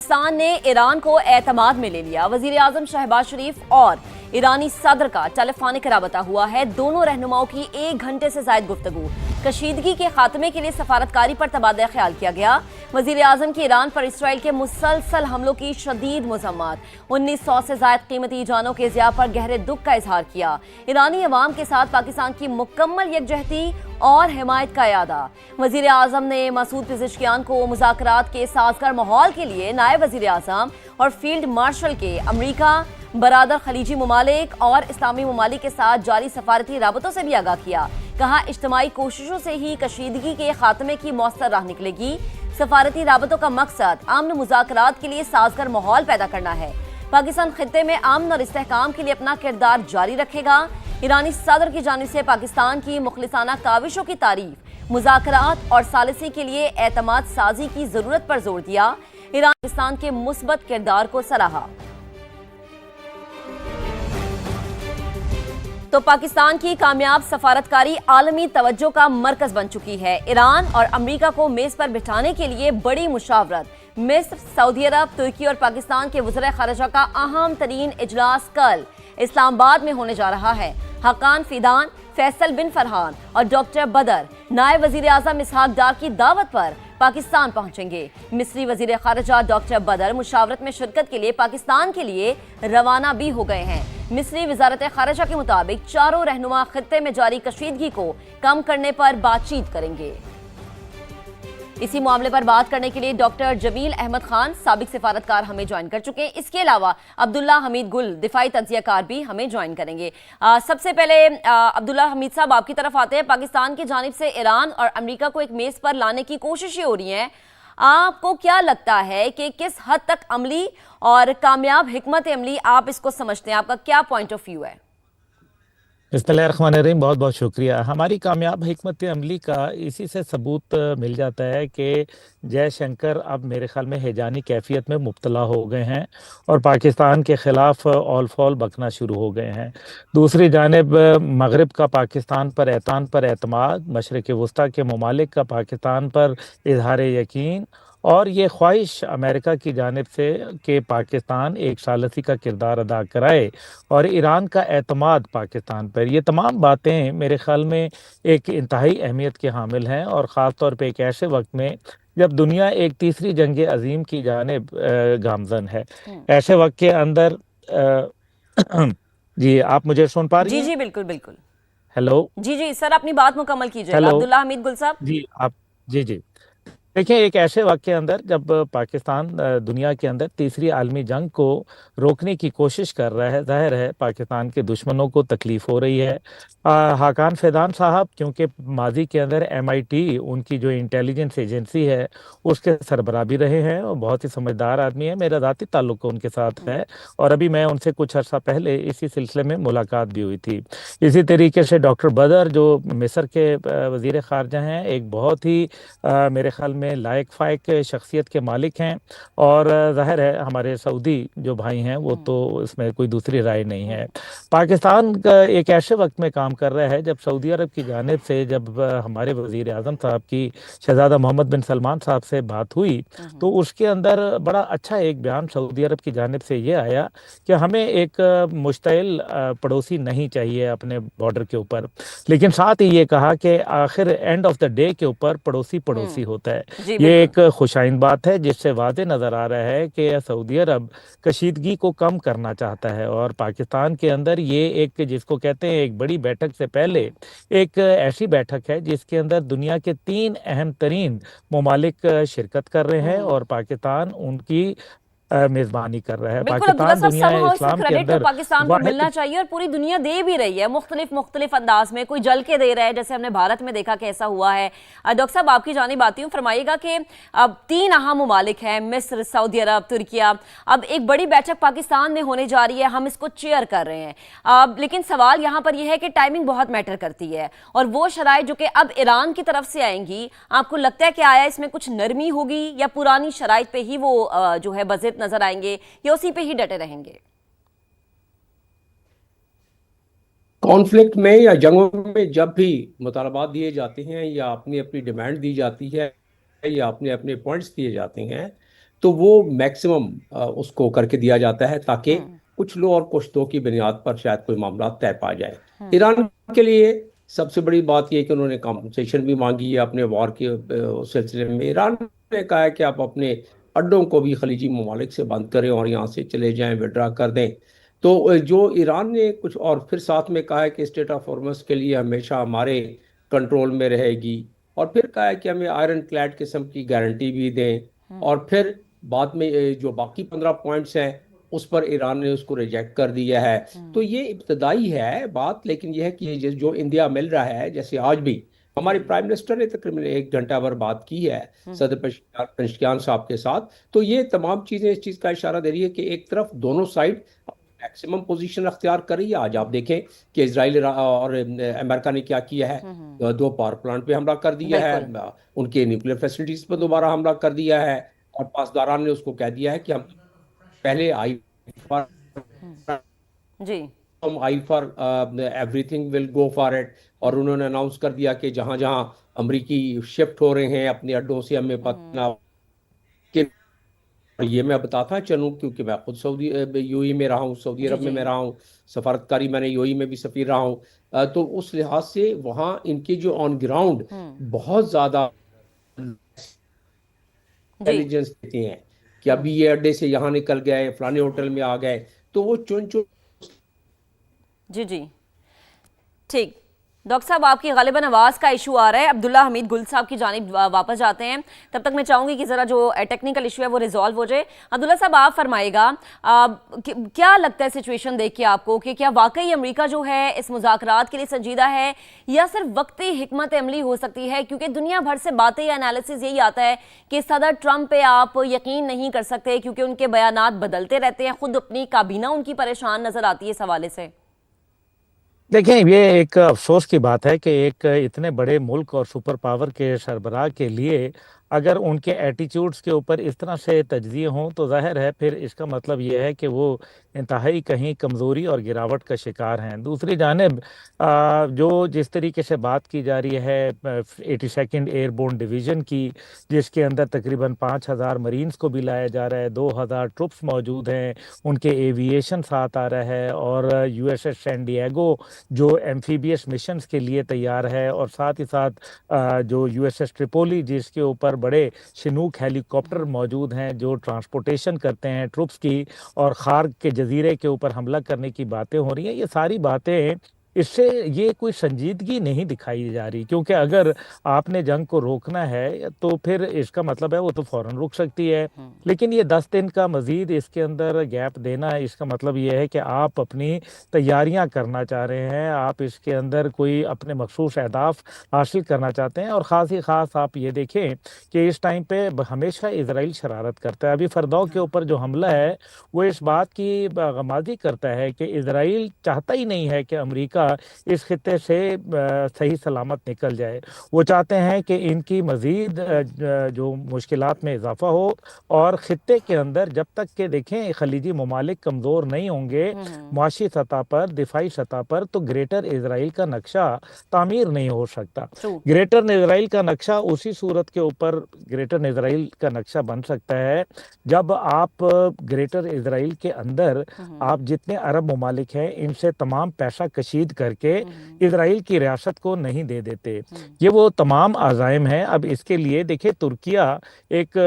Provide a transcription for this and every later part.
पाकिस्तान ने ईरान को एतमाद में ले लिया। वजीर आजम शहबाज शरीफ और ईरानी सदर का टेलीफोनिक राबता हुआ है। दोनों रहनुमाओं की 1 घंटे से ज्यादा गुफ्तगू। कशीदगी के खात्मे के लिए सफारतकारी पर तबादला ख्याल किया गया। वजीर आजम की ईरान पर इसराइल के मुसलसल हमलों की शदीद मजम्मत। 1900 से ज्यादा कीमती जानों के ज़िया पर गहरे दुख का इजहार किया। ईरानी अवाम के साथ पाकिस्तान की मुकम्मल यकजहती और हिमायत का इरादा। वजीर आजम ने मसूद पिज़ेशकियान को मुज़ाकरात के साजगार माहौल के लिए नायब वजीर आजम और फील्ड मार्शल के अमरीका, बरादर खलीजी ममालिक और इस्लामी ममालिक के साथ जारी सफारती राबतों से भी आगाह किया। कहा, इज्तिमाई कोशिशों से ही कशीदगी के खात्मे की मौसर राह निकलेगी। सफारती राबतों का मकसद अमन मुज़ाकरात के लिए साजगार माहौल पैदा करना है। पाकिस्तान खित्ते में अमन और इस्तेहकाम के लिए अपना किरदार जारी रखेगा। ईरानी सदर की जानिब से पाकिस्तान की मुखलिसाना काविशों की तारीफ, मुज़ाकरात और सालिसी के लिए एतमाद साजी की जरूरत पर जोर दिया। ईरान पाकिस्तान के मुस्बत किरदार को सराहा। तो पाकिस्तान की कामयाब सफारतकारी आलमी तवज्जो का मरकज बन चुकी है। ईरान और अमरीका को मेज पर बिठाने के लिए बड़ी मुशावरत। मिस्र, सऊदी अरब, तुर्की और पाकिस्तान के वज़ीर ख़ारिजा का अहम तरीन इजलास कल इस्लामाबाद में होने जा रहा है। हकान फिदान, फैसल बिन फरहान और डॉक्टर बदर नायब वजीर आजम इसहाक डार की दावत पर पाकिस्तान पहुंचेंगे। मिस्री वजीर ख़ारिजा डॉक्टर बदर मुशावरत में शिरकत के लिए पाकिस्तान के लिए रवाना भी हो गए हैं। मिस्री वजारत ख़ारिजा के मुताबिक चारों रहनुमा खित्ते में जारी कशीदगी को कम करने पर बातचीत करेंगे। इसी मामले पर बात करने के लिए डॉक्टर जमील अहमद खान, साबिक सिफारतकार, हमें ज्वाइन कर चुके हैं। इसके अलावा अब्दुल्ला हमीद गुल, दिफाई तज्जियाकार, भी हमें ज्वाइन करेंगे। सबसे पहले अब्दुल्ला हमीद साहब, आपकी तरफ आते हैं। पाकिस्तान की जानिब से ईरान और अमेरिका को एक मेज पर लाने की कोशिशें हो रही हैं। आपको क्या लगता है कि किस हद तक अमली और कामयाब हिकमत अमली आप इसको समझते हैं? आपका क्या पॉइंट ऑफ व्यू है? बिस्मिल्लाहिर्रहमानिर्रहीम। बहुत बहुत शुक्रिया। हमारी कामयाब हिकमत अमली का इसी से सबूत मिल जाता है कि जयशंकर अब मेरे ख्याल में हैजानी कैफियत में मुब्तला हो गए हैं और पाकिस्तान के ख़िलाफ़ ऑल फॉल बकना शुरू हो गए हैं। दूसरी जानिब मगरिब का पाकिस्तान पर एतमाद, मशरिक़ वस्ता के ममालिक का पाकिस्तान पर इजहार यकीन और ये ख्वाहिश अमेरिका की जानिब से कि पाकिस्तान एक सालसी का किरदार अदा कराए और ईरान का एतमाद पाकिस्तान पर, ये तमाम बातें मेरे ख़्याल में एक इंतहाई अहमियत के हामिल हैं। और ख़ास तौर पे एक ऐसे वक्त में जब दुनिया एक तीसरी जंग अजीम की जानिब गामजन है, ऐसे वक्त के अंदर जी, आप मुझे सुन पा रही जी हैं? जी, बिल्कुल बिल्कुल। हेलो जी जी सर, अपनी बात मुकम्मल कीजिएगा। हेलो अब्दुल्ला हमीद गुल साहब। जी, आप जी जी देखिए, एक ऐसे वक्त के अंदर जब पाकिस्तान दुनिया के अंदर तीसरी आलमी जंग को रोकने की कोशिश कर रहा है, जाहिर है पाकिस्तान के दुश्मनों को तकलीफ़ हो रही है। हाकान फैदान साहब क्योंकि माजी के अंदर MIT उनकी जो इंटेलिजेंस एजेंसी है उसके सरबराह भी रहे हैं और बहुत ही समझदार आदमी है। मेरा ज़ाती ताल्लुक़ उनके साथ है और अभी मैं उनसे कुछ अर्सा पहले इसी सिलसिले में मुलाकात भी हुई थी। इसी तरीके से डॉक्टर बदर जो मिस्र के वज़ीर ख़ारिजा हैं, एक बहुत ही मेरे ख़्याल में लायक फ़ायक शख्सियत के मालिक हैं और ज़ाहिर है हमारे सऊदी जो भाई हैं वो तो इसमें कोई दूसरी राय नहीं है। पाकिस्तान का एक ऐसे वक्त में काम कर रहा है जब सऊदी अरब की जानिब से जब हमारे वज़ीर आज़म साहब की शहज़ादा मोहम्मद बिन सलमान साहब से बात हुई तो उसके अंदर बड़ा अच्छा एक बयान सऊदी अरब की जानिब से ये आया कि हमें एक मुश्तइल पड़ोसी नहीं चाहिए अपने बॉर्डर के ऊपर, लेकिन साथ ही ये कहा कि आखिर एंड ऑफ द डे के ऊपर पड़ोसी पड़ोसी होता है। ये एक खुशाइन बात है जिससे वाज़े नज़र आ रहा है कि सऊदी अरब कशीदगी को कम करना चाहता है और पाकिस्तान के अंदर ये एक जिसको कहते हैं एक बड़ी बैठक से पहले एक ऐसी बैठक है जिसके अंदर दुनिया के 3 अहम तरीन ममालिक शिरकत कर रहे हैं और पाकिस्तान उनकी मेज़बानी कर रहा है। बिल्कुल अब्दुल्ला पाकिस्तान साहब, दुनिया समहाउ इसका इस्लाम के क्रेडिट तो अंदर पाकिस्तान को वाहिद मिलना चाहिए और पूरी दुनिया दे भी रही है मुख्तलिफ अंदाज में। कोई जल के दे रहा है, जैसे हमने भारत में देखा कि ऐसा हुआ है। डॉक्टर साहब, आपकी जानिब आती हूँ, फरमाइएगा कि अब 3 अहम ममालिक हैं, मिस्र, सऊदी अरब, तुर्किया। अब एक बड़ी बैठक पाकिस्तान में होने जा रही है, हम इसको चेयर कर रहे हैं। लेकिन सवाल यहाँ पर यह है कि टाइमिंग बहुत मैटर करती है और वो शराइत जो कि अब ईरान की तरफ से आएंगी, आपको लगता है कि आया इसमें कुछ नरमी होगी या पुरानी शराइत पे ही वो जो है बज़िद नजर आएंगे या उसी पे ही डटे रहेंगे? कॉन्फ्लिक्ट में या जंगों में जब भी मुतालबात दिए जाते हैं या अपनी अपनी डिमांड दी जाती है या अपने अपने पॉइंट्स दिए जाते हैं तो वो मैक्सिमम उसको करके दिया जाता है, ताकि हम्म। कुछ लो और कुछ दो की बुनियाद पर शायद कोई मामला तय पा जाए। ईरान के लिए सबसे बड़ी बात यह है कि उन्होंने कॉम्पनसेशन भी मांगी है अपने वॉर के उस सिलसिले में। ईरान ने कहा है कि आप अपने अड्डों को भी खलीजी ममालिक से बंद करें और यहाँ से चले जाएं, विड्रा कर दें। तो जो ईरान ने कुछ और फिर साथ में कहा है कि स्टेट ऑफ हॉर्मस के लिए हमेशा हमारे कंट्रोल में रहेगी, और फिर कहा है कि हमें आयरन क्लैड किस्म की गारंटी भी दें। और फिर बाद में जो बाकी 15 पॉइंट्स हैं उस पर ईरान ने उसको रिजेक्ट कर दिया है। तो ये इब्तदाई है बात, लेकिन यह है कि जो इंडिया मिल रहा है, जैसे आज भी हमारे प्राइम मिनिस्टर ने तकरीबन 1 घंटा भर बात की है सदर पेशकियान साहब के साथ, तो ये तमाम चीजें इस चीज का इशारा दे रही है कि एक तरफ दोनों साइड मैक्सिमम पोजीशन अख्तियार कर रही है। आज आप देखें कि इसराइल और अमेरिका ने क्या किया है, 2 पावर प्लांट पे हमला कर दिया है, बिल्कुल। उनके न्यूक्लियर फैसिलिटीज पर दोबारा हमला कर दिया है, और पासदारान ने उसको कह दिया है कि हम पहले आई फॉर जी। हम I for everything will go for it. और उन्होंने अनाउंस कर दिया कि जहां जहां अमरीकी शिफ्ट हो रहे हैं अपने अड्डों से, हमें पता कि ये मैं बताता चलूं क्योंकि मैं खुद सऊदी यूएई में रहा हूँ, सऊदी जी। अरब में जी। मैं रहा हूँ, सफारतकारी मैंने यूएई में भी सफीर रहा हूँ। तो उस लिहाज से वहाँ इनके जो ऑन ग्राउंड बहुत ज्यादा जी। इंटेलिजेंस देते हैं कि अभी ये अड्डे से यहाँ निकल गए, फलाने होटल में आ गए, तो वो चुन चुन। जी। जी। ठीक। डॉक्टर साहब, आपकी गालिबन आवाज़ का इशू आ रहा है। अब्दुल्ला हमीद गुल साहब की जानिब वापस जाते हैं। तब तक मैं चाहूंगी कि ज़रा जो टेक्निकल इशू है वो रिजॉल्व हो जाए। अब्दुल्ला साहब, आप फरमाइएगा, क्या लगता है सिचुएशन देख के आपको कि क्या वाकई अमेरिका जो है इस मुज़ाकरात के लिए संजीदा है, या सिर्फ वक्ती हिकमत अमली हो सकती है? क्योंकि दुनिया भर से बातें या एनालिसिस यही आता है कि सदर ट्रंप पे आप यकीन नहीं कर सकते क्योंकि उनके बयानात बदलते रहते हैं, खुद अपनी काबीना उनकी परेशान नजर आती है इस हवाले से। देखें, ये एक अफसोस की बात है कि एक इतने बड़े मुल्क और सुपर पावर के सरबराह के लिए अगर उनके एटीट्यूड्स के ऊपर इस तरह से तज्जिए हों तो जाहिर है फिर इसका मतलब ये है कि वो इंतहाई कहीं कमज़ोरी और गिरावट का शिकार हैं। दूसरी जानिब जो जिस तरीके से बात की जा रही है 82nd एयरबोर्न डिवीज़न की, जिसके अंदर तकरीबन 5,000 मरीन्स को भी लाया जा रहा है, 2,000 ट्रुप्स मौजूद हैं, उनके एविएशन साथ आ रहा है, और यूएसएस सैन डिएगो जो एम्फीबियस मिशंस के लिए तैयार है, और साथ ही साथ जो यूएसएस ट्रिपोली जिसके ऊपर बड़े शिनूक हेलीकॉप्टर मौजूद हैं जो ट्रांसपोर्टेशन करते हैं ट्रुप्स की, और खार के जजीरे के ऊपर हमला करने की बातें हो रही हैं। ये सारी बातें, इससे ये कोई संजीदगी नहीं दिखाई जा रही, क्योंकि अगर आपने जंग को रोकना है तो फिर इसका मतलब है वो तो फौरन रुक सकती है, लेकिन ये 10 दिन का मजीद इसके अंदर गैप देना, इसका मतलब ये है कि आप अपनी तैयारियां करना चाह रहे हैं, आप इसके अंदर कोई अपने मखसूस अहदाफ हासिल करना चाहते हैं। और ख़ास ही ख़ास आप ये देखें कि इस टाइम पे हमेशा इसराइल शरारत करता है। अभी फरदौ के ऊपर जो हमला है वो इस बात की गमाज़ी करता है कि इसराइल चाहता ही नहीं है कि अमेरिका इस खित्ते से सही सलामत निकल जाए। वो चाहते हैं कि इनकी मज़ीद जो मुश्किलात में इजाफा हो, और खित्ते के अंदर जब तक के देखें खलीजी ममालिक कमज़ोर नहीं होंगे मुआशी सतह पर, दिफाई सतह पर, तो ग्रेटर इसराइल का नक्शा तामीर नहीं हो सकता। ग्रेटर इसराइल का नक्शा उसी सूरत के ऊपर ग्रेटर इसराइल का नक्शा बन सकता है जब आप ग्रेटर इसराइल के अंदर आप जितने अरब ममालिक हैं इनसे तमाम पैसा कशीद करके इसराइल की रियासत को नहीं दे देते। ये वो तमाम आज़ाइम हैं। अब इसके लिए देखिए, तुर्किया एक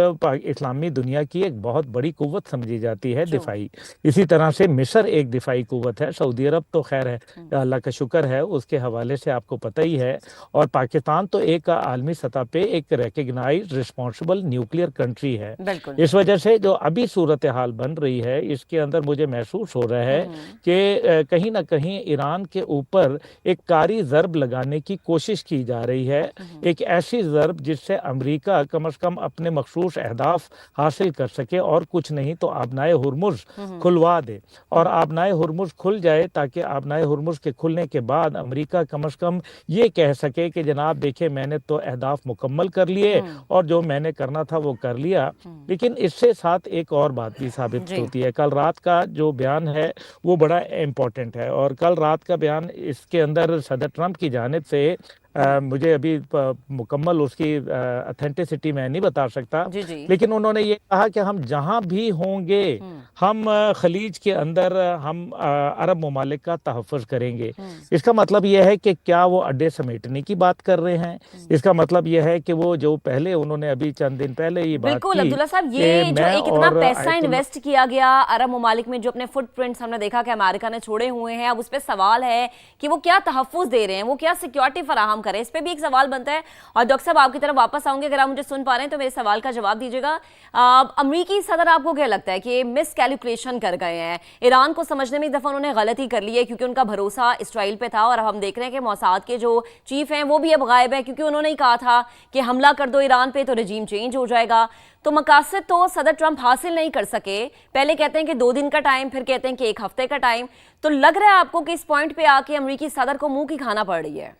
इस्लामी दुनिया की एक बहुत बड़ी कुव्वत समझी जाती है दिफाई, इसी तरह से मिस्र एक दिफाई कुव्वत है, सऊदी अरब तो खैर है, अल्लाह का शुक्र है उसके हवाले से आपको पता ही है, और पाकिस्तान तो एक आलमी सतह पे एक रिकग्नाइज्ड रिस्पॉन्सिबल न्यूक्लियर कंट्री है। इस वजह से जो अभी सूरत हाल बन रही है इसके अंदर मुझे महसूस हो रहा है कि कहीं ना कहीं ईरान के ऊपर एक कारी ज़र्ब लगाने की कोशिश की जा रही है, एक ऐसी ज़र्ब जिससे अमेरिका कम से कम अपने मखसूस अहदाफ हासिल कर सके, और कुछ नहीं तो आबनाए हुर्मुज़ खुलवा दे, और आबनाए हुर्मुज़ खुल जाए ताकि आबनाए हुर्मुज़ के खुलने के बाद अमेरिका कम से कम ये कह सके कि जनाब देखिए मैंने तो अहदाफ मुकम्मल कर लिए और जो मैंने करना था वो कर लिया। लेकिन इससे साथ एक और बात भी साबित होती है। कल रात का जो बयान है वो बड़ा इम्पोर्टेंट है, और कल रात का बयान इसके अंदर सदर ट्रंप की जानिब से मुझे अभी मुकम्मल उसकी अथेंटिसिटी मैं नहीं बता सकता, जी जी। लेकिन उन्होंने ये कहा कि हम जहां भी होंगे हम खलीज के अंदर हम अरब ममालिक का तहफ़्फ़ुज़ करेंगे। इसका मतलब यह है कि क्या वो अड्डे समेटने की बात कर रहे हैं? इसका मतलब यह है कि वो जो पहले उन्होंने अभी चंद दिन पहले ये बात बिल्कुल की अब्दुल्ला साहब, कि ये जो मैं एक इतना और पैसा आयतुल्ला इन्वेस्ट किया गया अरब ममालिक में, जो अपने फुटप्रिंट्स हमने देखा कि अमेरिका ने छोड़े हुए हैं, अब उस पर सवाल है कि वो क्या तहफ़्फ़ुज़ दे रहे हैं, वो क्या सिक्योरिटी फराहम करें, इस पर भी एक सवाल बनता है। और डॉक्टर साहब आपकी तरफ वापस आऊंगे, अगर आप मुझे सुन पा रहे हैं तो मेरे सवाल का जवाब दीजिएगा। अमरीकी सदर आपको क्या लगता है कि मिस कैलकुलेशन कर गए हैं? ईरान को समझने में एक दफ़ा उन्होंने गलती कर ली है, क्योंकि उनका भरोसा इसराइल पे था, और अब हम देख रहे हैं कि मोसाद के जो चीफ हैं वो भी अब गायब है, क्योंकि उन्होंने ही कहा था कि हमला कर दो ईरान पे तो रजीम चेंज हो जाएगा। तो मकासद तो सदर ट्रंप हासिल नहीं कर सके, पहले कहते हैं कि 2 दिन का टाइम, फिर कहते हैं कि 1 हफ्ते का टाइम। तो लग रहा है आपको कि इस पॉइंट पे आके अमरीकी सदर को मुंह की खाना पड़ रही है?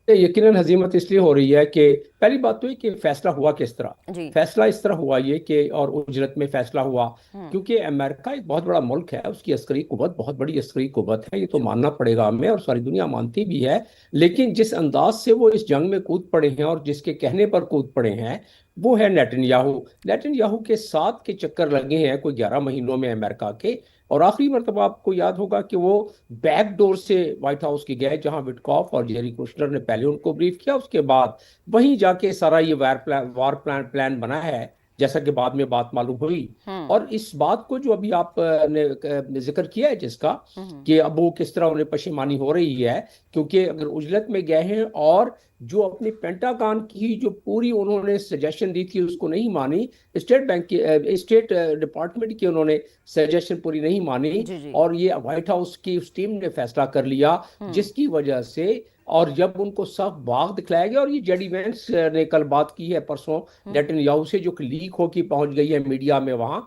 यकीनन हजीमत इसलिए हो रही है कि पहली बात तो ये कि फैसला हुआ किस तरह। जी। फैसला इस तरह हुआ ये कि और उजरत में फैसला हुआ, क्योंकि अमेरिका एक बहुत बड़ा मुल्क है, उसकी अस्करी कुव्वत बहुत बड़ी अस्करी कुव्वत है, ये तो मानना पड़ेगा हमें और सारी दुनिया मानती भी है। लेकिन जिस अंदाज से वो इस जंग में कूद पड़े हैं और जिसके कहने पर कूद पड़े हैं वो है नेतन्याहू के साथ के चक्कर लगे हैं कोई 11 महीनों में अमेरिका के। और आखिरी मरतबा आपको याद होगा कि वो बैक डोर से व्हाइट हाउस के गए, जहां विटकॉफ और जेरी कुशनर ने पहले उनको ब्रीफ किया, उसके बाद वहीं जाके सारा ये वार प्लान बना है, जैसा कि बाद में बात मालूम हुई। और इस बात को जो अभी आप ने जिक्र किया है जिसका, कि अब वो किस तरह उन्हें पशेमानी हो रही है, क्योंकि अगर उजलत में गए हैं और जो अपनी पेंटागन की जो पूरी उन्होंने सजेशन दी थी उसको नहीं मानी, स्टेट डिपार्टमेंट की उन्होंने सजेशन पूरी नहीं मानी, जी जी। और ये व्हाइट हाउस की उस टीम ने फैसला कर लिया, जिसकी वजह से और जब उनको साफ बाग दिखलाया गया, और ये जेडी वेंस ने कल बात की है परसों नेतन्याहू से, जो कि लीक होकर पहुंच गई है मीडिया में वहां,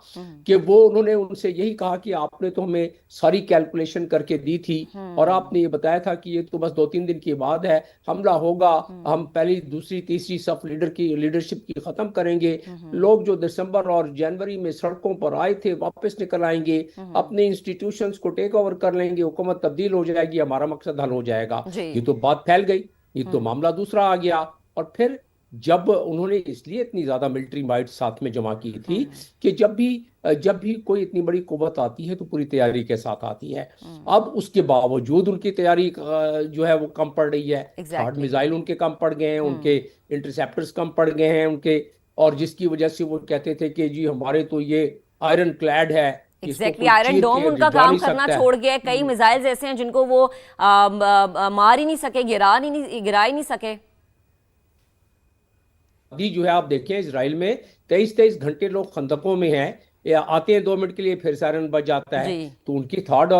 कि वो उन्होंने उनसे यही कहा कि आपने तो हमें सारी कैलकुलेशन करके दी थी और आपने ये बताया था कि ये तो बस 2-3 दिन के बाद है, हमला होगा, हम पहली दूसरी तीसरी सफ लीडरशिप की खत्म करेंगे, लोग जो दिसंबर और जनवरी में सड़कों पर आए थे वापस निकल आएंगे, अपने इंस्टीट्यूशंस को टेक ओवर कर लेंगे, हुकूमत तब्दील हो जाएगी, हमारा मकसद हल हो जाएगा। ये तो बात फैल गई, ये तो मामला दूसरा आ गया। और फिर जब उन्होंने इसलिए इतनी ज्यादा मिलिट्री माइट साथ में जमा की थी कि जब भी कोई इतनी बड़ी कुव्वत आती है तो पूरी तैयारी के साथ आती है। अब उसके बावजूद उनकी तैयारी जो है वो कम पड़ रही है। हार्ड मिसाइल उनके कम पड़ गए हैं, उनके इंटरसेप्टर्स कम पड़ गए हैं उनके, और जिसकी वजह से वो कहते थे कि जी हमारे तो ये आयरन क्लैड है, एग्जैक्टली आयरन डोम उनका काम करना छोड़ गया। कई मिसाइल्स ऐसे हैं जिनको वो मार ही नहीं सके, गिरा ही नहीं सके। अभी जो है आप देखें इसराइल में 23 घंटे लोग खंदकों में हैं, या आते हैं 2 मिनट के लिए फिर सायरन बज जाता है, तो उनकी थर्ड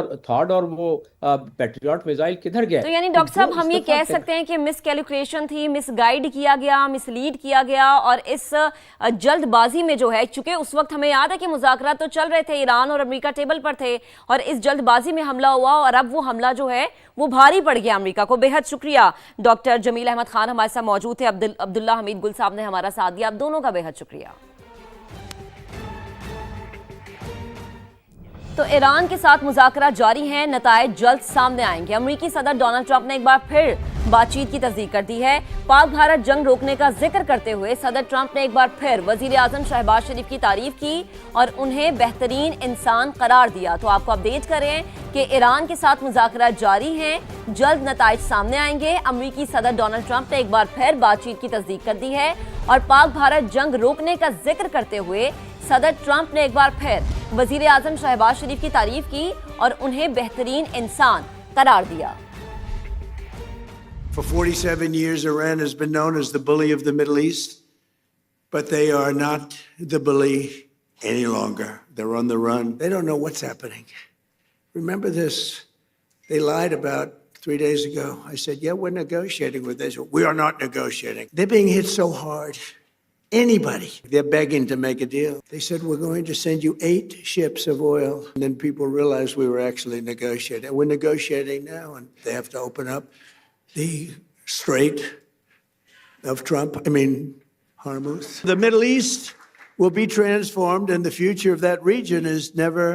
और वो पैट्रियट मिसाइल किधर गए? तो यानी डॉक्टर साहब हम ये कह सकते हैं कि मिस कैलकुलेशन थी, मिस गाइड किया गया, मिसलीड किया गया, और इस जल्दबाजी में जो है, चूंकि उस वक्त हमें याद है कि मुज़ाकरात तो चल रहे थे, ईरान और अमेरिका टेबल पर थे, और इस जल्दबाजी में हमला हुआ, और अब वो हमला जो है वो भारी पड़ गया अमेरिका को। बेहद शुक्रिया डॉक्टर जमील अहमद खान हमारे साथ मौजूद थे, अब्दुल्ला हमीद गुल साहब ने हमारा साथ दिया, आप दोनों का बेहद शुक्रिया। तो ईरान के साथ मुज़ाकरात जारी हैं, नतायज जल्द सामने आएंगे। अमेरिकी सदर डोनाल्ड ट्रंप ने एक बार फिर बातचीत की तस्दीक कर दी है। पाक भारत जंग रोकने का जिक्र करते हुए सदर ट्रंप ने एक बार फिर वजीर आजम शहबाज शरीफ की तारीफ की और उन्हें बेहतरीन इंसान करार दिया। तो आपको अपडेट करें कि ईरान के साथ मुज़ाकरात जारी हैं, जल्द नतायज सामने आएंगे। अमेरिकी सदर डोनाल्ड ट्रंप ने एक बार फिर बातचीत की तस्दीक कर दी है और पाक भारत जंग रोकने का जिक्र करते हुए सदर ट्रंप ने एक बार फिर वजीर आजम शहबाज शरीफ की तारीफ की और उन्हें बेहतरीन इंसान करार दिया। For 47 years, Iran has been known as the bully of the Middle East, but they are not the bully any longer. They're on the run. They don't know what's happening. Remember this. They lied about 3 days ago. I said, yeah, we're negotiating with Israel. We are not negotiating. They're being hit so hard. Anybody. They're begging to make a deal. They said, we're going to send you 8 ships of oil. And then people realized we were actually negotiating. We're negotiating now, and they have to open up the Strait of Hormuz. The Middle East will be transformed, and the future of that region is never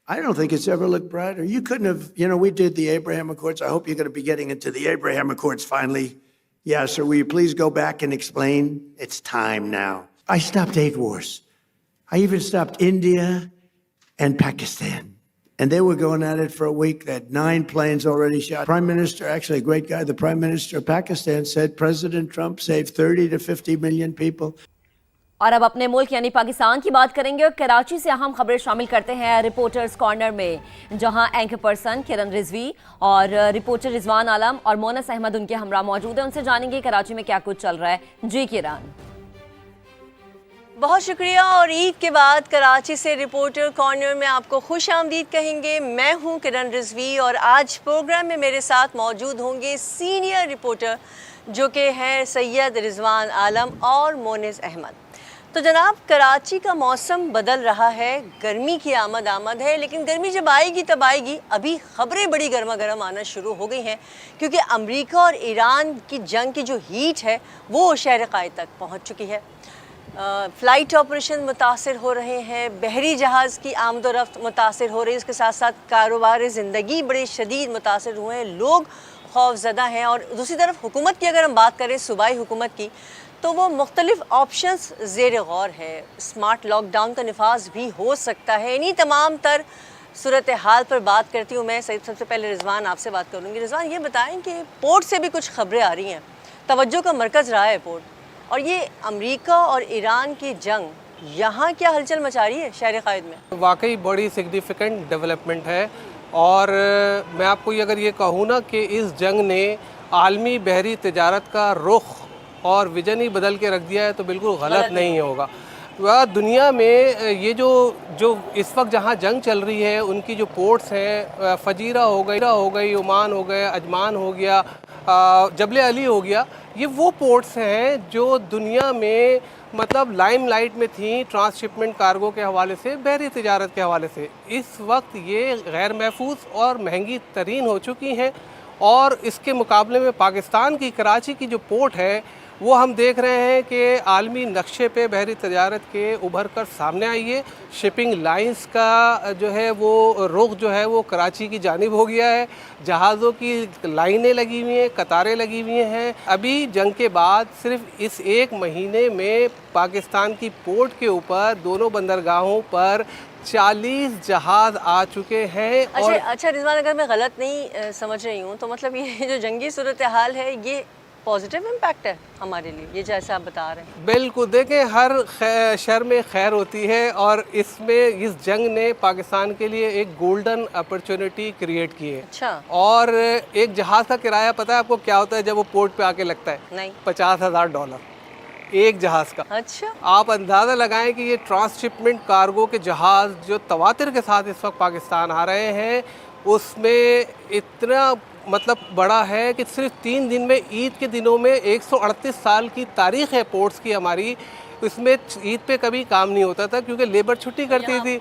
I don't think it's ever looked brighter. You couldn't have, we did the Abraham Accords. I hope you're going to be getting into the Abraham Accords finally. Yeah, so will you please go back and explain? It's time now. I stopped 8 wars. I even stopped India and Pakistan. And they were going at it for a week. They had 9 planes already shot. Prime Minister, actually a great guy, the Prime Minister of Pakistan said President Trump saved 30 to 50 million people. और अब अपने मुल्क यानी पाकिस्तान की बात करेंगे और कराची से अहम खबरें शामिल करते हैं रिपोर्टर्स कॉर्नर में, जहां एंकर पर्सन किरण रिजवी और रिपोर्टर रिजवान आलम और मोनस अहमद उनके हमरा मौजूद हैं। उनसे जानेंगे कराची में क्या कुछ चल रहा है। जी किरण। बहुत शुक्रिया। और ईद के बाद कराची से रिपोर्टर कॉर्नर में आपको खुश आमदीद कहेंगे। मैं हूं किरण रिजवी और आज प्रोग्राम में मेरे साथ मौजूद होंगे सीनियर रिपोर्टर जो कि हैं सैयद रिजवान आलम और मोनिस अहमद। तो जनाब, कराची का मौसम बदल रहा है, गर्मी की आमद है, लेकिन गर्मी जब आएगी तब आएगी। अभी ख़बरें बड़ी गर्मा गर्म आना शुरू हो गई हैं क्योंकि अमेरिका और ईरान की जंग की जो हीट है वो शहर क़ायद तक पहुंच चुकी है। फ़्लाइट ऑपरेशन मुतासर हो रहे हैं, बहरी जहाज़ की आमदोरफ्त मुतासर हो रही है, उसके साथ साथ कारोबार ज़िंदगी बड़े शदीद मुतासर हुए हैं, लोग खौफज़दा हैं। और दूसरी तरफ हुकूमत की अगर हम बात करें, सूबाई हुकूमत की, तो वो मुख्तलिफ ऑप्शंस ज़ेर गौर है। स्मार्ट लॉकडाउन का नफाज भी हो सकता है। इन्हीं तमाम तर सूरत हाल पर बात करती हूँ मैं। सबसे पहले रिजवान आपसे बात करूँगी। रिजवान, ये बताएं कि पोर्ट से भी कुछ खबरें आ रही हैं, तवज्जो का मरकज़ रहा है पोर्ट, और ये अमेरिका और ईरान की जंग यहाँ क्या हलचल मचा रही है शहर क़ायद में? वाकई बड़ी सिग्निफिकेंट डेवलपमेंट है। और मैं आपको ये अगर ये कहूँ ना कि इस जंग ने आलमी बहरी तजारत का रुख और विजन ही बदल के रख दिया है तो बिल्कुल गलत नहीं होगा। वह दुनिया में ये जो इस वक्त जहाँ जंग चल रही है उनकी जो पोर्ट्स हैं, फजीरा हो गई, ओमान हो गया, अजमान हो गया, जबल अली हो गया, ये वो पोर्ट्स हैं जो दुनिया में मतलब लाइमलाइट में थी ट्रांसशिपमेंट कार्गो के हवाले से, बहरी तिजारत के हवाले से। इस वक्त ये गैर महफूज और महंगी तरीन हो चुकी हैं। और इसके मुकाबले में पाकिस्तान की कराची की जो पोर्ट है वो हम देख रहे हैं कि आलमी नक्शे पे बहरी तजारत के उभर कर सामने आई है। शिपिंग लाइंस का जो है वो रुख जो है वो कराची की जानिब हो गया है। जहाज़ों की लाइनें लगी हुई हैं, कतारें लगी हुई हैं। अभी जंग के बाद सिर्फ इस 1 महीने में पाकिस्तान की पोर्ट के ऊपर दोनों बंदरगाहों पर 40 जहाज़ आ चुके हैं। अच्छा रिजवान, अगर मैं गलत नहीं समझ रही हूँ तो मतलब ये जो जंगी सूरत हाल है ये पॉजिटिव इम्पैक्ट है हमारे लिए, ये जैसे आप बता रहे हैं? बिल्कुल, देखें हर शर में खैर होती है और इसमें इस जंग ने पाकिस्तान के लिए एक गोल्डन अपॉर्चुनिटी क्रिएट की है। अच्छा। और एक जहाज़ का किराया पता है आपको क्या होता है जब वो पोर्ट पे आके लगता है? नहीं। $50,000 एक जहाज़ का। अच्छा। आप अंदाज़ा लगाएं कि ये ट्रांसशिपमेंट कार्गो के जहाज़ जो तवातिर के साथ इस वक्त पाकिस्तान आ रहे हैं उसमें इतना मतलब बड़ा है कि सिर्फ 3 दिन में, ईद के दिनों में 138 साल की तारीख़ है पोर्ट्स की हमारी। इसमें ईद पे कभी काम नहीं होता था क्योंकि लेबर छुट्टी करती थी।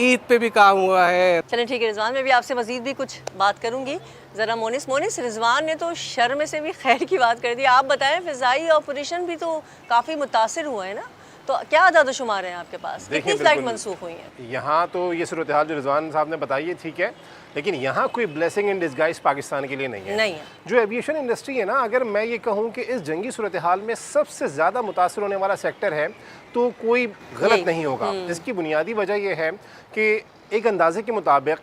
ईद पे भी काम हुआ है। चलें ठीक है रिजवान, मैं भी आपसे मज़ीद भी कुछ बात करूँगी। ज़रा मोनिस, रिजवान ने तो शर में से भी खैर की बात कर दी। आप बताएं, फ़िज़ाई ऑपरेशन भी तो काफ़ी मुतासिर हुआ है ना, तो क्या आदाद-ओ-शुमार हैं आपके पास? कितनी फ्लाइट मनसूख हुई हैं? यहाँ तो ये सूरत हाल जो रिजवान साहब ने बताई है ठीक है, लेकिन यहाँ कोई ब्लेसिंग इन डिस्गाइज पाकिस्तान के लिए नहीं है। जो एविएशन इंडस्ट्री है ना, अगर मैं ये कहूँ कि इस जंगी सूरत हाल में सबसे ज़्यादा मुतासर होने वाला सेक्टर है तो कोई गलत नहीं होगा। इसकी बुनियादी वजह यह है कि एक अंदाजे के मुताबिक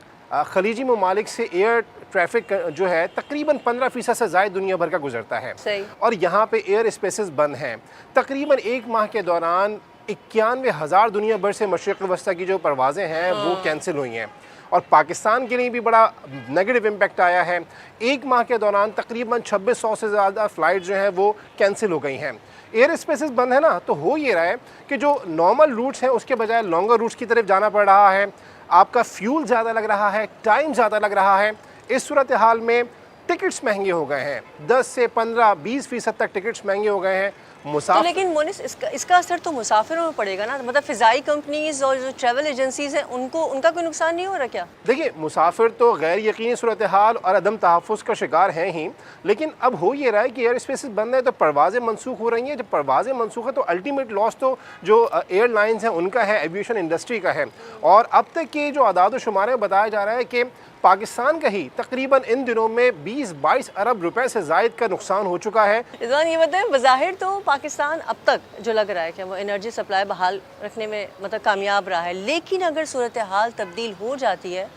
खलीजी ममालिक से एयर ट्रैफिक जो है तकरीबन 15% से ज़ायद दुनिया भर का गुजरता है। और यहाँ पे एयर स्पेसेस बंद हैं। तकरीबन 1 माह के दौरान 91,000 दुनिया भर से मशरिक़ वस्ता की जो परवाज़ें हैं वो कैंसिल हुई हैं। और पाकिस्तान के लिए भी बड़ा नेगेटिव इम्पैक्ट आया है। 1 माह के दौरान तकरीबन 2600 से ज़्यादा फ़्लाइट जो हैं वो कैंसिल हो गई हैं। एयर स्पेसेस बंद है ना, तो हो ये रहा है कि जो नॉर्मल रूट्स हैं उसके बजाय लॉन्गर रूट्स की तरफ जाना पड़ रहा है। आपका फ्यूल ज़्यादा लग रहा है, टाइम ज़्यादा लग रहा है। इस सूरत हाल में टिकट्स महंगे हो गए हैं, 10 से 15-20% तक टिकट्स महंगे हो गए हैं। तो लेकिन मोनिस इसका असर तो मुसाफिरों में पड़ेगा ना, मतलब फ़िज़ाई कंपनीज और जो ट्रैवल एजेंसीज हैं उनका कोई नुकसान नहीं हो रहा क्या? देखिए, मुसाफिर तो गैर यकीनी सूरत हाल और अदम तहफ़्फ़ुज़ का शिकार हैं ही, लेकिन अब हो ये रहा है कि एयर स्पेसेस बंद है तो परवाज़ें मनसूख हो रही हैं। जब परवाज़ें मनसूख है तो अल्टीमेट लॉस तो जो एयरलाइंस हैं उनका है, एविएशन इंडस्ट्री का है। और अब तक के जो आदाद व शुमार में बताया जा रहा है कि पाकिस्तान का ही तकरीबन इन दिनों में 20-22 अरब रुपए से ज़ायद का नुकसान हो चुका है। रिजवान, ये बताएं, बज़ाहिर तो पाकिस्तान अब तक जो लग रहा है कि वो एनर्जी सप्लाई बहाल रखने में मतलब कामयाब रहा है, लेकिन अगर सूरत हाल तब्दील हो जाती है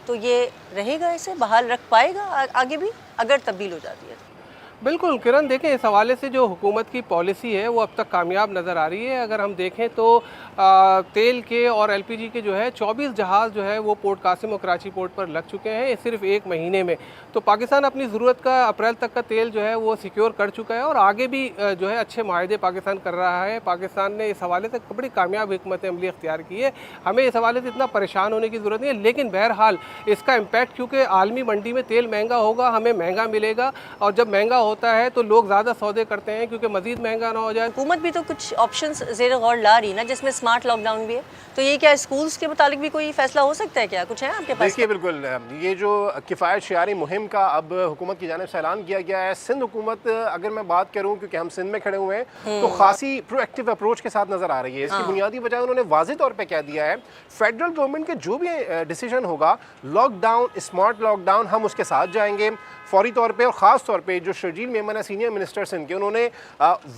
तो ये रहेगा, ऐसे बहाल रख पाएगा आगे भी अगर तब्दील हो जाती है? बिल्कुल किरण, देखें इस हवाले से जो हुकूमत की पॉलिसी है वो अब तक कामयाब नज़र आ रही है। अगर हम देखें तो तेल के और एलपीजी के जो है 24 जहाज़ जो है वो पोर्ट कासिम और कराची पोर्ट पर लग चुके हैं सिर्फ एक महीने में। तो पाकिस्तान अपनी ज़रूरत का अप्रैल तक का तेल जो है वो सिक्योर कर चुका है और आगे भी जो है अच्छे माहदे पाकिस्तान कर रहा है। पाकिस्तान ने इस हवाले से बड़ी कामयाब हिकमत अमली अख्तियार की है। हमें इस हवाले से इतना परेशान होने की ज़रूरत नहीं है, लेकिन बहरहाल इसका इम्पैक्ट, क्योंकि आलमी मंडी में तेल महंगा होगा, हमें महंगा मिलेगा, और जब महंगा होता है तो लोग ज़्यादा सौदे करते हैं क्योंकि मज़ीद महंगा ना हो जाए। हुकूमत भी तो कुछ ऑप्शंस ज़ेर गौर ला रही ना, जिसमें स्मार्ट लॉकडाउन भी है, तो ये क्या स्कूल्स के मुतालिक भी कोई फैसला हो सकता है क्या? कुछ है आपके पास? देखिए, बिल्कुल ये जो किफ़ायत शियारी मुहिम का अब हुकूमत की जानिब से ऐलान किया गया है। सिंध हुकूमत, अगर मैं बात करूँ क्योंकि हम सिंध में खड़े हुए हैं, तो खासी प्रोएक्टिव अप्रोच के साथ नज़र आ रही है। इसकी बुनियादी वजह उन्होंने वाज़ेह तौर पर कह दिया है, फेडरल गवर्नमेंट के जो भी डिसीजन होगा, लॉकडाउन, स्मार्ट लॉकडाउन, हम उसके साथ जाएंगे फौरी तौर पे। और ख़ास तौर पे जो शर्जील मेमन है, सीनियर मिनिस्टर्स इनके, उन्होंने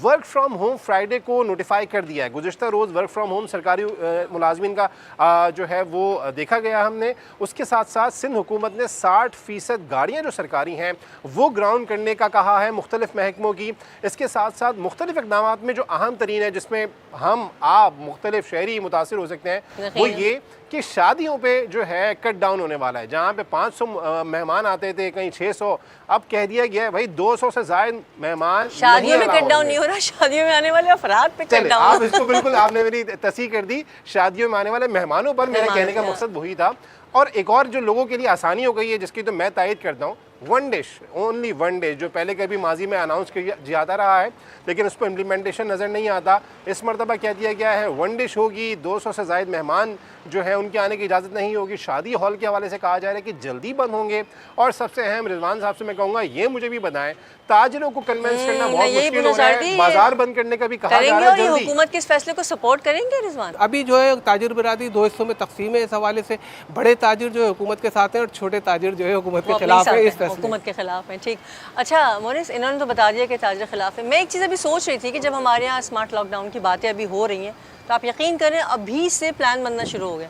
वर्क फ्राम होम फ्राइडे को नोटिफाई कर दिया है। गुज़िश्ता रोज़ वर्क फ्राम होम सरकारी मुलाजमीन का जो है वो देखा गया हमने। उसके साथ साथ सिंध हुकूमत ने 60% गाड़ियाँ जो सरकारी हैं वो ग्राउंड करने का कहा है मुख्तलिफ महकमों की। इसके साथ साथ मुख्तलिफ इक़दामात में जो अहम तरीन है, जिसमें हम आप मुख्तलिफ शहरी मुतासिर हो सकते हैं, वो ये कि शादियों पे जो है कट डाउन होने वाला है। जहाँ पे 500 मेहमान आते थे, कहीं 600, अब कह दिया गया है भाई 200 से ज़ायद मेहमान। शादियों में कट डाउन नहीं हो रहा, शादियों में आने वाले अफराद पे कट डाउन। आप इसको बिल्कुल, आपने मेरी तस्दीक कर दी, शादियों में आने वाले मेहमानों पर मेरे कहने का मकसद वही था। और एक और जो लोगों के लिए आसानी हो गई है, जिसकी तो मैं तायद करता हूँ, one dish, only one dish, जो पहले कभी माजी में अनाउंस किया जाता रहा है लेकिन उस पर इम्प्लीमेंटेशन नज़र नहीं आता। इस मरतबा कह दिया गया है वन डिश होगी, 200 से ज़ायद मेहमान जो है उनके आने की इजाज़त नहीं होगी। शादी हॉल के हवाले से कहा जा रहा है कि जल्दी बंद होंगे। और सबसे अहम, रिजवान साहब से मैं कहूँगा, ये मुझे भी बताएं, ताजिरों को कन्विंस करना बहुत मुश्किल हो रहा है, बाजार बंद करने का भी कहा जा रहा है। जल्दी हुकूमत के इस फैसले को सपोर्ट करेंगे रिजवान? अभी जो है ताजिर बिरादरी दो हिस्सों में तकसीम है इस हवाले से। बड़े ताजिर जो है हुकूमत के साथ हैं और छोटे ताजिर जो है हुकूमत के खिलाफ है। इस फैसले हुकूमत के खिलाफ है, ठीक। अच्छा मोनिस, इन्होंने तो बता दिया कि ताजिर खिलाफ है। मैं एक चीज़ अभी सोच रही थी कि जब हमारे यहाँ स्मार्ट लॉकडाउन की बातें अभी हो रही हैं, तो आप यकीन करें अभी से प्लान बनना शुरू हो गया,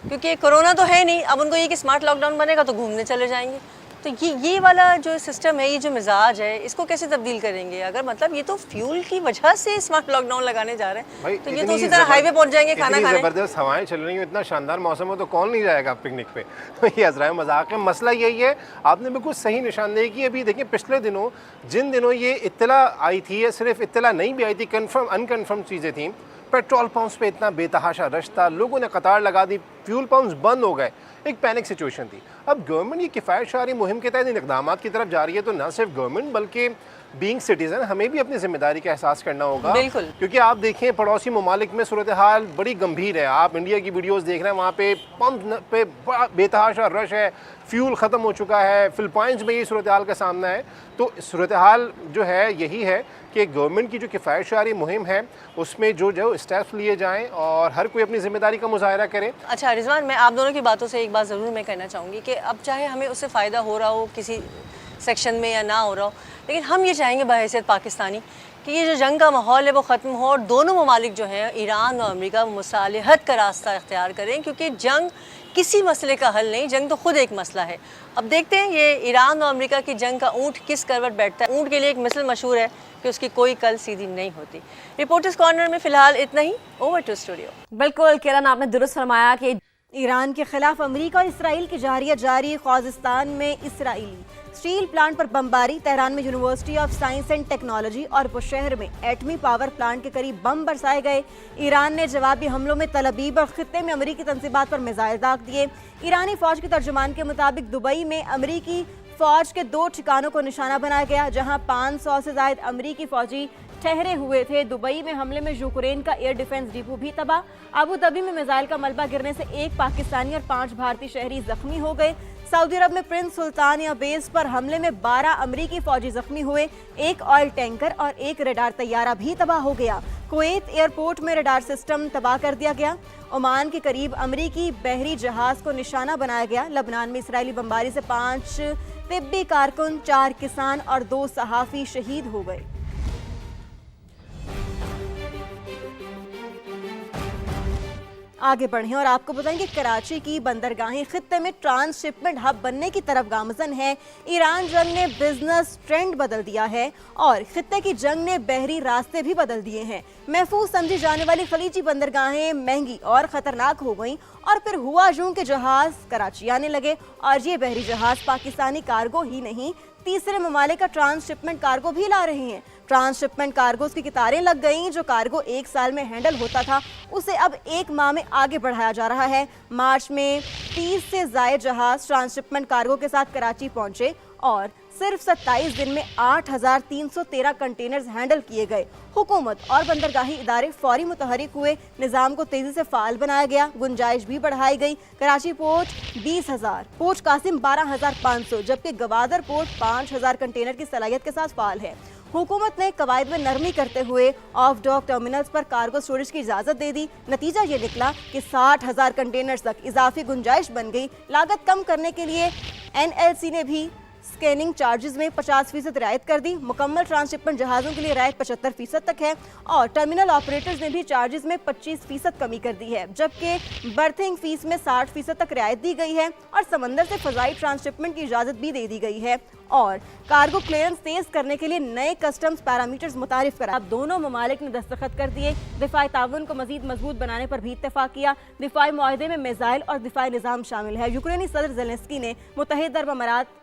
क्योंकि कोरोना तो है नहीं। अब उनको ये कि स्मार्ट लॉकडाउन बनेगा तो घूमने चले जाएंगे। तो ये वाला जो सिस्टम है, ये जो मिजाज है, इसको कैसे तब्दील करेंगे? अगर मतलब ये तो फ्यूल की वजह से स्मार्ट लॉकडाउन लगाने जा रहे हैं, तो ये तो उसी तरह हाईवे पहुंच जाएंगे खाना खाने। ज़बरदस्त हवाएं चल रही हैं, इतना शानदार मौसम हो तो कौन नहीं जाएगा पिकनिक पे। तो ये अज़राए मजाक है। मसला यही है, आपने बिल्कुल सही निशानदेही की। अभी देखिए, पिछले दिनों जिन दिनों ये इत्तला आई थी, या सिर्फ इत्तला नहीं भी आई थी, कन्फर्म अनकन्फर्म चीज़ें थी, पेट्रोल पंप्स पे इतना बेतहाशा रश था, लोगों ने कतार लगा दी, फ्यूल पंप्स बंद हो गए, एक पैनिक सिचुएशन थी। अब गवर्नमेंट ये किफ़ायत शारी मुहिम के तहत इन इक़दामात की तरफ जा रही है, तो न सिर्फ गवर्नमेंट बल्कि बीइंग सिटीज़न हमें भी अपनी जिम्मेदारी का एहसास करना होगा। बिल्कुल, क्योंकि आप देखें पड़ोसी ममालिक में सूरत हाल बड़ी गंभीर है। आप इंडिया की वीडियोस देख रहे हैं, वहाँ पे पंप पे बड़ा बेतहाशा रश है, फ्यूल ख़त्म हो चुका है। फिलिपाइंस में ये सूरत हाल का सामना है। तो सूरत हाल जो है यही है कि गवर्नमेंट की जो किफ़ायत शारी मुहिम है उसमें जो स्टेप्स लिए जाएँ और हर कोई अपनी जिम्मेदारी का मुजाहरा करे। अच्छा रिजवान, मैं आप दोनों की बातों से एक बात ज़रूर मैं कहना चाहूँगी कि अब चाहे हमें उससे फ़ायदा हो रहा हो किसी सेक्शन में या ना हो रहा हो, लेकिन हम ये चाहेंगे बहैसियत पाकिस्तानी कि ये जो जंग का माहौल है वो ख़त्म हो और दोनों ममालिक जो हैं ईरान और अमेरिका मुसालहत का रास्ता इख्तियार करें, क्योंकि जंग किसी मसले का हल नहीं, जंग तो खुद एक मसला है। अब देखते हैं ये ईरान और अमेरिका की जंग का ऊँट किस करवट बैठता है। ऊँट के लिए एक मिसल मशहूर है कि उसकी कोई कल सीधी नहीं होती। रिपोर्टर्स कॉर्नर में फ़िलहाल इतना ही। Over to studio. बिल्कुल किरण, आपने दुरुस्त फरमाया कि ईरान के खिलाफ अमेरिका और इसराइल की जारिया जारी। ख्वाजिस्तान में इसराइली स्टील प्लांट पर बमबारी, तेहरान में university of science and technology और बुशहर में एटमी पावर प्लांट के करीब बम बरसाए गए। ईरान ने जवाबी हमलों में तल अबीब और खित्ते में अमेरिकी तंसीबात पर मिसाइल दाग दिए। ईरानी फौज के तर्जुमान के मुताबिक दुबई में अमेरिकी फौज के 2 ठिकानों को निशाना बनाया गया, जहां 500 से ज्यादा अमेरिकी फौजी ठहरे हुए थे। दुबई में हमले में यूक्रेन का एयर डिफेंस डिपो भी तबाह। अबू धाबी में मिसाइल का मलबा गिरने से 1 पाकिस्तानी और 5 भारतीय शहरी जख्मी हो गए। सऊदी अरब में प्रिंस सुल्तानिया बेस पर हमले में 12 अमरीकी फौजी जख्मी हुए। 1 ऑयल टैंकर और 1 रडार तैयारा भी तबाह हो गया। कुवैत एयरपोर्ट में रडार सिस्टम तबाह कर दिया गया। ओमान के करीब अमरीकी बहरी जहाज को निशाना बनाया गया। लबनान में इसराइली बमबारी से 5 तिब्बी कारकुन, 4 किसान और 2 सहाफी शहीद हो गए। आगे बढ़ें और आपको बताएंगे कराची की बंदरगाहें खित्ते में ट्रांसशिपमेंट हब बनने की तरफ गामजन है। ईरान जंग ने बिजनेस ट्रेंड बदल दिया है और खित्ते की जंग ने बहरी रास्ते भी बदल दिए हैं। महफूज समझी जाने वाली खलीजी बंदरगाहें महंगी और खतरनाक हो गईं और फिर हुआ यूं के जहाज कराची आने लगे और ये बहरी जहाज पाकिस्तानी कार्गो ही नहीं, तीसरे ममालिक का ट्रांसशिपमेंट कार्गो भी ला रहे हैं। ट्रांसशिपमेंट कार्गोज की कतारें लग गईं। जो कार्गो 1 साल में हैंडल होता था उसे अब 1 माह में आगे बढ़ाया जा रहा है। मार्च में 30 से ज़ायद जहाज ट्रांसशिपमेंट कार्गो के साथ कराची पहुंचे और सिर्फ 27 दिन में 8,313 कंटेनर्स हैंडल किए गए। हुकूमत और बंदरगाही इदारे फौरी मुतहरिक हुए। निज़ाम को तेजी से फाल बनाया गया। गुंजाइश भी बढ़ाई गई। कराची पोर्ट 20,000, पोर्ट कासिम 12,500, जबकि गवादर पोर्ट 5,000 कंटेनर की सलाहियत के साथ फाल है। हुकूमत ने कवायद में नरमी करते हुए ऑफ डॉक टर्मिनल्स पर कार्गो स्टोरेज की इजाज़त दे दी। नतीजा ये निकला कि 60,000 कंटेनर्स तक इजाफी गुंजाइश बन गई। लागत कम करने के लिए NLC ने भी स्कैनिंग चार्जेस में 50% रियायत कर दी। मुकम्मल ट्रांसशिपमेंट जहाज़ों के लिए रियायत 75% तक है और टर्मिनल ऑपरेटर्स ने भी चार्जेस में 25% कमी कर दी है, जबकि बर्थिंग फीस में 60% तक रियायत दी गई है और समंदर से फ़ज़ाई ट्रांसशिपमेंट की इजाज़त भी दे दी गई है और कार्गो क्लियरेंस तेज करने के लिए नए कस्टम्स पैरामीटर्स मुतारिफ करा। अब दोनों ममालिक ने दस्तखत कर दिए। दिफाई ताउन को मजीद मजबूत बनाने पर भी इत्तेफाक किया। दिफाई मुआहदे में मिसाइल और दिफाई निज़ाम शामिल है। यूक्रेनी सदर ज़ेलेंस्की ने मुत्तहिदा अरब अमारात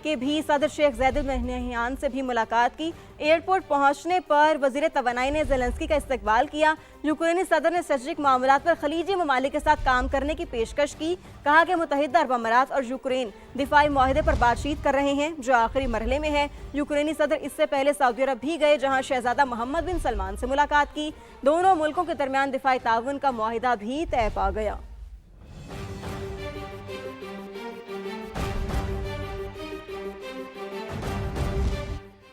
के भी सदर शेख ज़ायद अल नहयान से भी मुलाकात की। एयरपोर्ट पहुंचने पर वज़ीर तवानाई ने ज़ेलेंस्की का इस्तकबाल किया। यूक्रेनी सदर ने स्ट्रेटेजिक मामलात पर खलीजी ममालिक के साथ काम करने की पेशकश की। कहा कि मुत्तहिदा अरब अमारात और यूक्रेन दिफाई मुआहदे पर बातचीत कर रहे हैं जो आखिरी मरहले में है। यूक्रेनी सदर इससे पहले सऊदी अरब भी गए जहाँ शहजादा मोहम्मद बिन सलमान से मुलाकात की। दोनों मुल्कों के दरमियान दिफाई ताउन का मुआहिदा भी तय पा गया।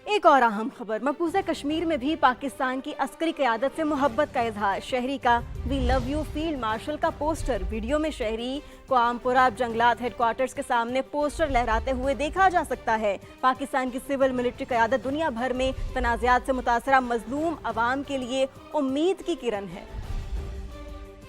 एक और अहम खबर, मकबूजा कश्मीर में भी पाकिस्तान की अस्करी क़यादत से मोहब्बत का इजहार। शहरी का we love you field marshal का पोस्टर वीडियो में शहरी को आमपुरा जंगलात हेडक्वार्टर्स के सामने पोस्टर लहराते हुए देखा जा सकता है। पाकिस्तान की सिविल मिलिट्री क़यादत दुनिया भर में तनाज़ात से मुतासरा मजलूम अवाम के लिए उम्मीद की किरण है।